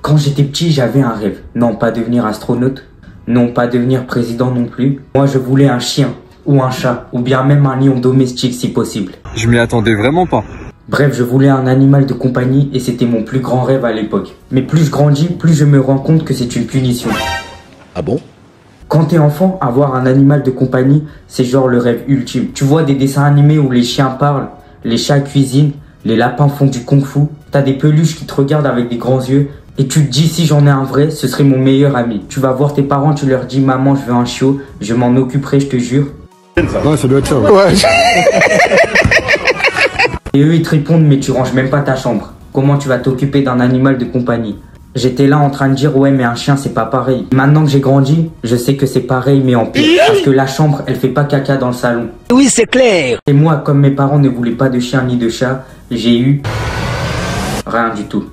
Quand j'étais petit, j'avais un rêve. Non, pas devenir astronaute. Non, pas devenir président non plus. Moi, je voulais un chien, ou un chat, ou bien même un lion domestique si possible. Je m'y attendais vraiment pas. Bref, je voulais un animal de compagnie et c'était mon plus grand rêve à l'époque. Mais plus je grandis, plus je me rends compte que c'est une punition. Ah bon? Quand t'es enfant, avoir un animal de compagnie, c'est genre le rêve ultime. Tu vois des dessins animés où les chiens parlent, les chats cuisinent, les lapins font du kung-fu. T'as des peluches qui te regardent avec des grands yeux. Et tu te dis, si j'en ai un vrai, ce serait mon meilleur ami. Tu vas voir tes parents, tu leur dis, maman, je veux un chiot, je m'en occuperai, je te jure. Ouais, ça doit être ça. Ouais. Et eux, ils te répondent, mais tu ranges même pas ta chambre. Comment tu vas t'occuper d'un animal de compagnie? J'étais là en train de dire, ouais, mais un chien, c'est pas pareil. Maintenant que j'ai grandi, je sais que c'est pareil, mais en pire. Parce que la chambre, elle fait pas caca dans le salon. Oui, c'est clair. Et moi, comme mes parents ne voulaient pas de chien ni de chat, j'ai eu rien du tout.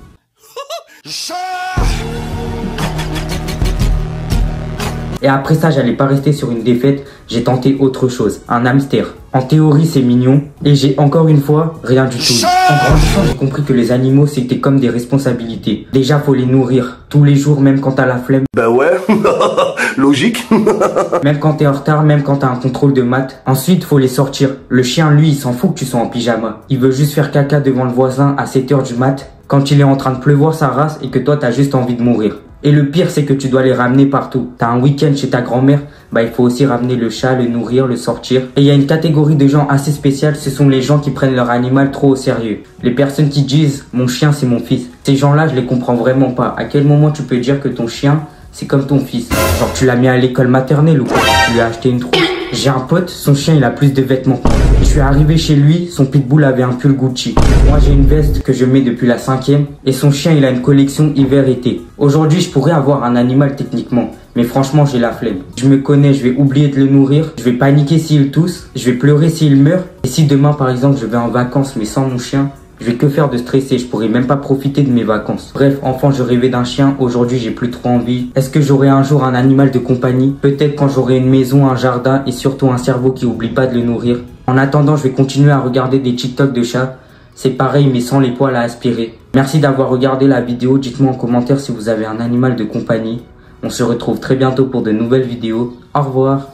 Et après ça, j'allais pas rester sur une défaite, j'ai tenté autre chose, un hamster. En théorie, c'est mignon, et j'ai encore une fois rien du tout. En grandissant, j'ai compris que les animaux, c'était comme des responsabilités. Déjà, faut les nourrir, tous les jours, même quand t'as la flemme. Bah ouais, logique. Même quand t'es en retard, même quand t'as un contrôle de maths. Ensuite, faut les sortir. Le chien, lui, il s'en fout que tu sois en pyjama. Il veut juste faire caca devant le voisin à 7 h du mat, quand il est en train de pleuvoir sa race et que toi, t'as juste envie de mourir. Et le pire, c'est que tu dois les ramener partout. T'as un week-end chez ta grand-mère, bah il faut aussi ramener le chat, le nourrir, le sortir. Et il y a une catégorie de gens assez spéciale, ce sont les gens qui prennent leur animal trop au sérieux. Les personnes qui disent « mon chien c'est mon fils ». Ces gens-là, je les comprends vraiment pas. À quel moment tu peux dire que ton chien, c'est comme ton fils? Genre tu l'as mis à l'école maternelle ou quoi? Tu lui as acheté une trousse? J'ai un pote, son chien il a plus de vêtements que moi. Je suis arrivé chez lui, son pitbull avait un pull Gucci. Moi j'ai une veste que je mets depuis la 5e et son chien il a une collection hiver-été. Aujourd'hui je pourrais avoir un animal techniquement, mais franchement j'ai la flemme. Je me connais, je vais oublier de le nourrir, je vais paniquer s'il tousse, je vais pleurer s'il meurt. Et si demain par exemple je vais en vacances mais sans mon chien, je vais que faire de stresser, je pourrais même pas profiter de mes vacances. Bref, enfant, je rêvais d'un chien, aujourd'hui j'ai plus trop envie. Est-ce que j'aurai un jour un animal de compagnie? Peut-être quand j'aurai une maison, un jardin et surtout un cerveau qui oublie pas de le nourrir. En attendant, je vais continuer à regarder des TikTok de chats. C'est pareil mais sans les poils à aspirer. Merci d'avoir regardé la vidéo, dites-moi en commentaire si vous avez un animal de compagnie. On se retrouve très bientôt pour de nouvelles vidéos. Au revoir.